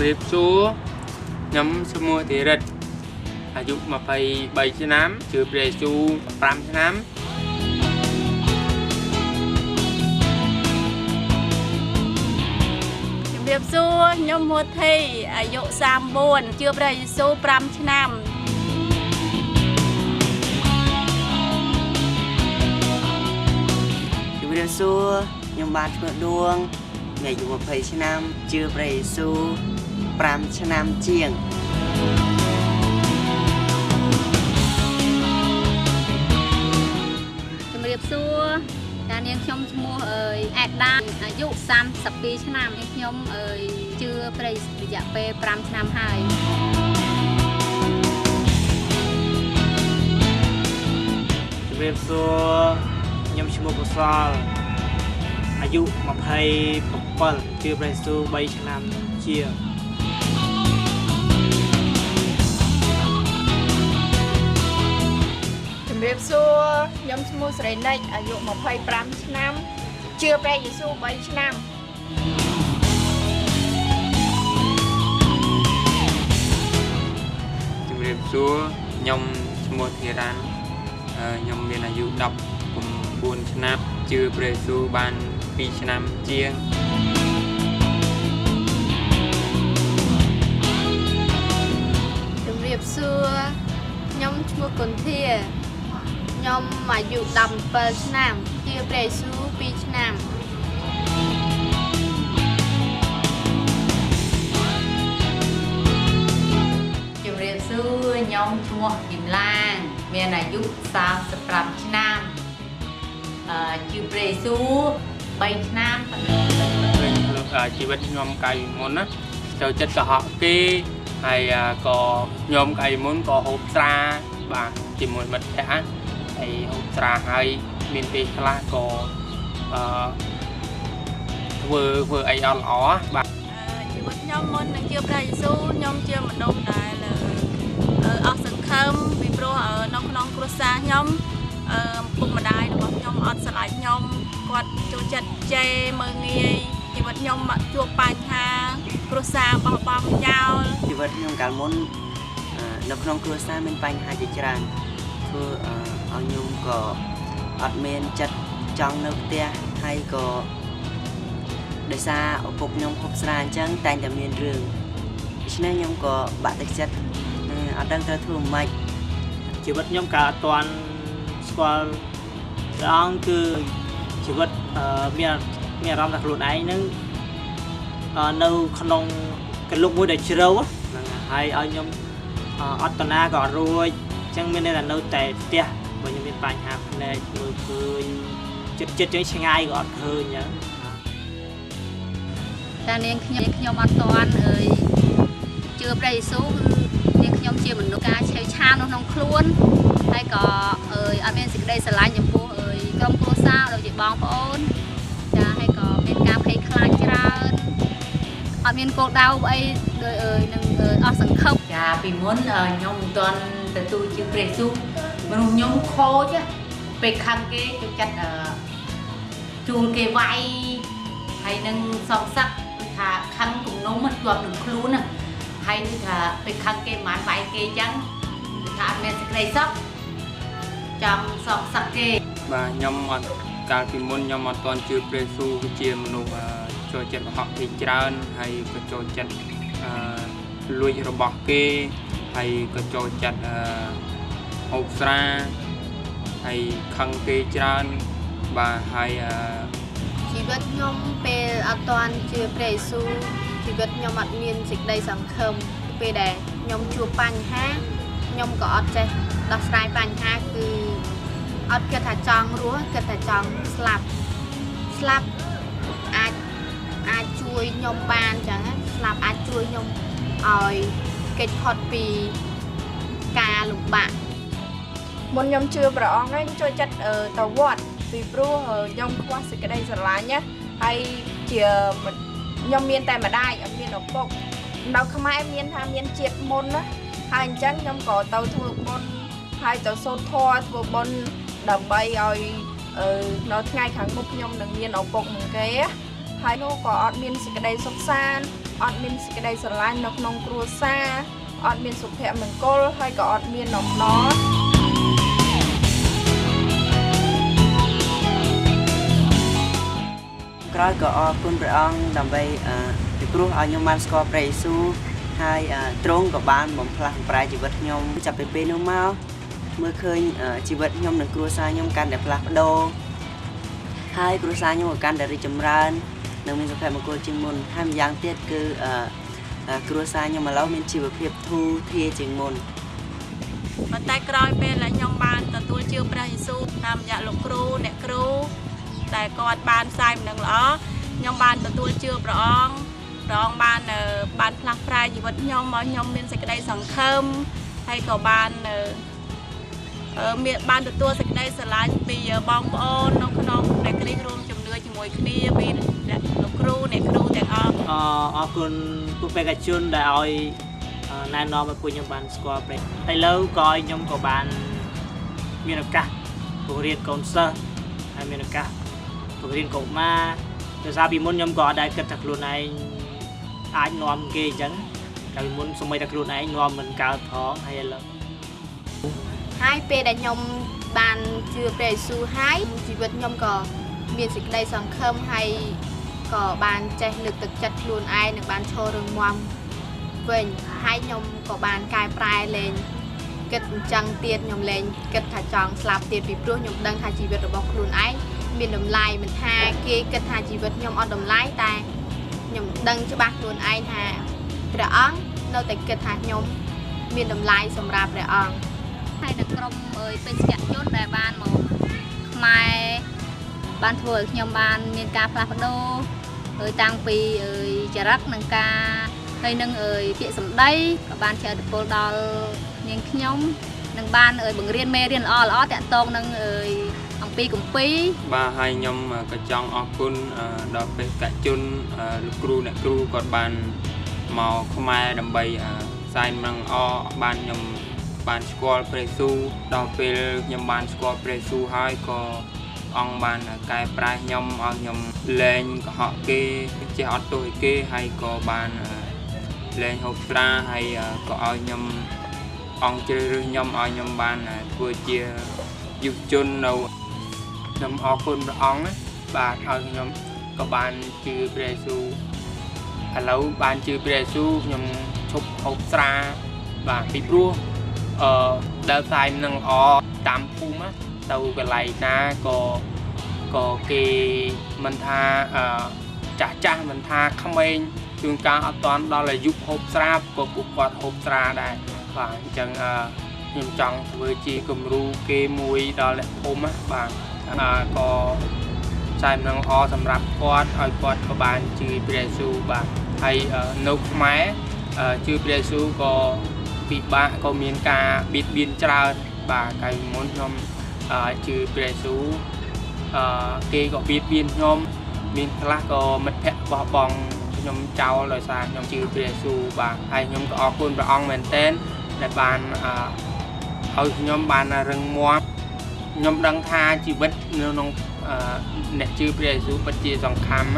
รีบสู้ย้ำสมัวตีรัดอายุมาไปใบชน้ำชื่อเปรซูปรามชน้ำเรียบสู้ยมหัวเทยอายุ34ชื่อเปรซูปรามชน้ำเรียบสู้ยมบาดเพื่อดวงในอายุมาไปชน้ำชื่อเปรซูปรามชน้ำเจียงเรียบสู้การเลี้ยงชมชมูแอดด้าอายุ30 ปีชนะเลี้ยงชมชื่อเปรย์ระยะเปรย์ปรามชนะหายเรียบสู้ยมชมูกุศลอายุมาไปปกชื่อเปรย์สู้ใบชนะเชียเรียบสู้ยมสมุสเรนได้อายุมาไปปรามชนะเชื่อเปรย์ยิสูใบชนะเรียบสู้ย้ำสมัวตีรันย้ำเป็นอายุดับกลุ่มบุญชนะชื่อเปรซูบานปีชน้ำเจียงเรียบสู้ยมชมูกุนเทียยมอายุดำเปิลชนะเชื่อเปรย์สู้ปีชนะเรียบสู้ยมชมวกิมล่างเมียอายุ30 ชนะชื่อเปรซูใบชนะชีวิตยมไก่มนนะเจ้าจัดกะเหาะกีให้ก็ยมไก่มนก็หกซาบ่าจิมวยมัดแท้ไอ้หกซาให้มินปีคลาก็เวอไออลอ๋อบ่าชีวิตยมมนเชื่อเปรย์สู้ยมเชื่อมันนมได้เลยออกสังคมวิโรน้องครัวซายมปุ่มมาได้หรือว่ายมอดสลายยมกอดจูจัดเจมือเงียชีวิตยมจัวปัญหาครัวซาปอบอมยาวชีวิตยมการมุนนักน้องครัวซาเป็นปัญหาจิตรันคือเอายมก็อัดเมนจัดจังนักเตะให้ก็ได้ซาเอาปกยมหกสานจังแต่งแต่เมียนเรื่องฉะนั้นยมก็บาดติดจัดอัดดังเธอทุ่มไม่ชีวิตยมกาตอนสกอลร้องคือชีวิตเมียรำจากหลุดไอ้นึงនៅក្នុងកលុកមួយដែលជ្រៅហ្នឹងហើយឲ្យខ្ញុំអត់តណាក៏អត់រួចអញ្ចឹងមានន័យថានៅតែផ្ទះបើខ្ញុំមានបញ្ហាផ្នែកមើលឃើញចិត្តចឹងឆ្ងាយក៏អត់ឃើញអញ្ចឹងតែនាងខ្ញុំអត់តន់ជឿព្រះយេស៊ូវគឺនាងខ្ញុំជាមនុស្សការឆេវឆាវនៅក្នុងខ្លួនហើយក៏អត់មានសេចក្តីស្រឡាញ់ចំពោះក្រុមគ្រួសារដូចជាបងប្អូនចាហើយក៏មានការភ័យខ្លាចច្រើនអត់មានគោលដៅអីដូចនឹងអស់សង្ឃឹមចាពីមុនខ្ញុំមិនទាន់ទទួលជាព្រះស៊ូមនុស្សខ្ញុំខូចពេលខឹងគេចូលចិត្តជួលគេវាយហើយនឹងសងសឹកគឺថាខឹងគំនុំមិនជាប់នឹងខ្លួនហ្នឹងហើយគឺថាពេលខឹងគេមិនវាយគេអញ្ចឹងគឺថាអត់មានសេចក្តីសុខចង់សងសឹកគេបាទខ្ញុំអត់កាលពីមុនខ្ញុំអត់ទាន់ជឿព្រះស៊ូគឺជាមនុស្សចូលចិត្តកុហកពីច្រើនហើយក៏ចូលចិត្តលួចរបស់គេហើយក៏ចូលចិត្តហូបស្រាហើយខឹងគេច្រើនបាទហើយជីវិតខ្ញុំពេលអត់ទាន់ជឿព្រះយេស៊ូវជីវិតខ្ញុំអត់មានសេចក្តីសង្ឃឹមពេលដែលខ្ញុំជួបបញ្ហាខ្ញុំក៏អត់ចេះដោះស្រាយបញ្ហាគឺអត់គិតថាចង់រស់គិតថាចង់ស្លាប់អាចជួយខ្ញុំបានអញ្ចឹងស្លាប់អាចជួយខ្ញុំឲ្យគេចផុតពីការលំបាកមុនខ្ញុំជឿព្រះអង្គហ្នឹងចូលចិត្តទៅវត្តពីព្រោះខ្ញុំខ្វះសេចក្តីស្រឡាញ់ណាហើយជាខ្ញុំមានតែម្ដាយអត់មានឪពុកនៅខ្មែរមានថាមានជាតិមុនណាហើយអញ្ចឹងខ្ញុំក៏ទៅធ្វើបុណ្យហើយទៅសូត្រធម៌ធ្វើបុណ្យដើម្បីឲ្យនៅថ្ងៃខាងមុខខ្ញុំនឹងមានឪពុកនឹងគេហើយនោះក៏អត់មានសេចក្តីសុខសាន្ត អត់មានសេចក្តីស្រឡាញ់នៅក្នុងគ្រួសារអត់មានសុភមង្គលហើយក៏អត់មានអំណរក្រោយក៏អរគុណព្រះអង្គដើម្បីពីព្រោះឲ្យខ្ញុំបានស្គាល់ព្រះយេស៊ូវហើយទ្រង់ក៏បានបំផ្លាស់បំប្រែជីវិតខ្ញុំចាប់ពីពេលនោះមកមើលឃើញជីវិតខ្ញុំនិងគ្រួសារខ្ញុំកាន់តែផ្លាស់ប្ដូរហើយគ្រួសារខ្ញុំក៏កាន់តែរីកចម្រើននិងមានសុភមង្គលជាងមុនហើយម្យ៉ាងទៀតគឺគ្រួសារខ្ញុំឥឡូវមានជីវភាពធូរធារជាងមុនប៉ុន្តែក្រោយពេលដែលខ្ញុំបានទទួលជឿព្រះយេស៊ូវតាមរយៈលោកគ្រូអ្នកគ្រូដែលគាត់បានផ្សាយដំណឹងល្អខ្ញុំបានទទួលជឿព្រះអង្គបានផ្លាស់ប្រែជីវិតខ្ញុំមកខ្ញុំមានសេចក្តីសង្ឃឹមហើយក៏បានទទួលសេចក្តីស្រឡាញ់ពីបងប្អូននៅក្នុងព្រះគ្រីស្ទរួមជំនឿជាមួយគ្នាពីលោកគ្រូអ្នកគ្រូទាំងអស់អរគុណពួកបេក្ខជនដែលឲ្យណែនាំឲ្យពួកខ្ញុំបានស្គាល់ព្រះឥឡូវក៏ឲ្យខ្ញុំក៏បានមានឱកាសពង្រៀនកូនសិស្សហើយមានឱកាសពង្រៀនកុមារដោយសារពីមុនខ្ញុំក៏អត់ដែលគិតថាខ្លួនឯងអាចនាំគេអញ្ចឹងតែពីមុនសូម្បីតែខ្លួនឯងនាំមិនកើតផងហើយឥឡូវហើយពេលដែលខ្ញុំបានជឿព្រះយេស៊ូវហើយជីវិតខ្ញុំក៏មានសេចក្តីសង្ឃឹមហើយក៏បានចេះលើកទឹកចិត្តខ្លួនឯងនិងបានឈររឹងមាំវិញហើយខ្ញុំក៏បានកែប្រែលែងគិតអញ្ចឹងទៀតខ្ញុំលែងគិតថាចង់ស្លាប់ទៀតពីព្រោះខ្ញុំដឹងថាជីវិតរបស់ខ្លួនឯងមានតម្លៃមិនថាគេគិតថាជីវិតខ្ញុំអត់តម្លៃតែខ្ញុំដឹងច្បាស់ខ្លួនឯងថាព្រះអង្គនៅតែគិតថាខ្ញុំមានតម្លៃសម្រាប់ព្រះអង្គហើយនៅក្រុមបេសកជនដែលបានមកខ្មែរបានធ្វើឲ្យខ្ញុំបានមានការផ្លាស់ប្ដូរតាំងពីចរិតនិងការហើយនឹងពាក្យសម្ដីក៏បានជះឥទ្ធិពលដល់នាងខ្ញុំនឹងបានបង្រៀនមេរៀនល្អតាក់ទងនឹងអំពីគម្ពីរបាទហើយខ្ញុំក៏ចង់អរគុណដល់បេសកជនលោកគ្រូអ្នកគ្រូគាត់បានមកខ្មែរដើម្បីផ្សាយដំណឹងល្អបានខ្ញុំបានស្គាល់ព្រះយេស៊ូវដល់ពេលខ្ញុំបានស្គាល់ព្រះយេស៊ូវហើយក៏អង្គបានកែប្រែខ្ញុំឲ្យខ្ញុំលែងកុហកគេចេះអត់ទោសឲ្យគេហើយក៏បានលែងហូបស្រាហើយក៏ឲ្យខ្ញុំអង្គជ្រើសរើសខ្ញុំឲ្យខ្ញុំបានធ្វើជាយុវជននៅខ្ញុំអរគុណព្រះអង្គបាទឲ្យខ្ញុំក៏បានជឿព្រះយេស៊ូវឥឡូវបានជឿព្រះយេស៊ូវខ្ញុំឈប់ហូបស្រាបាទពីព្រោះដើរផ្សាយនឹងល្អតាមភូមិទៅកន្លែងណាក៏គេមិនថាចាស់មិនថាក្មេងជួនកាលអត់ទាន់ដល់អាយុហូបស្រាក៏ពួកគាត់ហូបស្រាដែរបាទអញ្ចឹងខ្ញុំចង់ធ្វើជាគំរូគេមួយដល់អ្នកភូមិបាទក៏ផ្សាយនឹងល្អសម្រាប់គាត់ឲ្យគាត់ក៏បានជឿព្រះយេស៊ូវបាទហើយនៅខ្មែរជឿព្រះយេស៊ូវក៏ពិបាកក៏មានការបៀតបៀនច្រើនបាទកាលមុនខ្ញុំជឿព្រះយេស៊ូវគេក៏បៀតបៀនខ្ញុំមានខ្លះក៏មិត្តភក្តិបោះបង់ខ្ញុំចោលដោយសារខ្ញុំជឿព្រះយេស៊ូវបាទហើយខ្ញុំក៏អរគុណព្រះអង្គមែនទែនដែលបានឲ្យខ្ញុំបានរឹងមាំខ្ញុំដឹងថាជីវិតនៅក្នុងអ្នកជឿព្រះយេស៊ូវពិតជាសំខាន់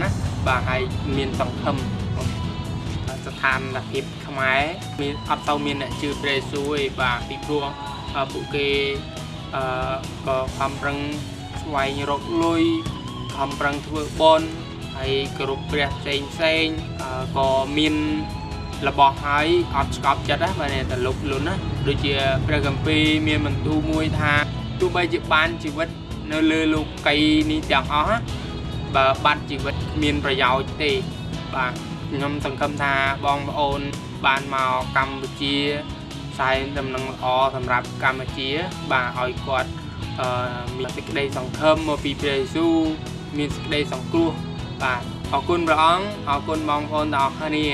ណាបាទហើយមានសង្ឃឹមស្ថានភាពខ្មែរមានអត់ទៅមានអ្នកជឿព្រះយេស៊ូវទេបាទពីព្រោះពួកគេក៏ខំប្រឹងស្វែងរកលុយខំប្រឹងធ្វើបុណ្យហើយគោរពព្រះផ្សេងក៏មានរបស់ហើយអត់ស្កប់ចិត្តណាបាទតែលុបលុនណាដូចជាព្រះគម្ពីរមានបន្ទូលមួយថាទោះបីជាបានជីវិតនៅលើលោកីនេះទាំងអស់ណាបើបាត់ជីវិតគ្មានប្រយោជន៍ទេបាទខ្ញុំសង្ឃឹមថាបងប្អូនបានមកកម្ពុជាផ្សាយដំណឹងល្អសម្រាប់កម្ពុជាបាទឲ្យគាត់មានសេចក្តីសង្ឃឹមមកពីព្រះយេស៊ូវមានសេចក្តីសង្គ្រោះបាទអរគុណព្រះអង្គអរគុណបងប្អូនទាំងអស់គ្នា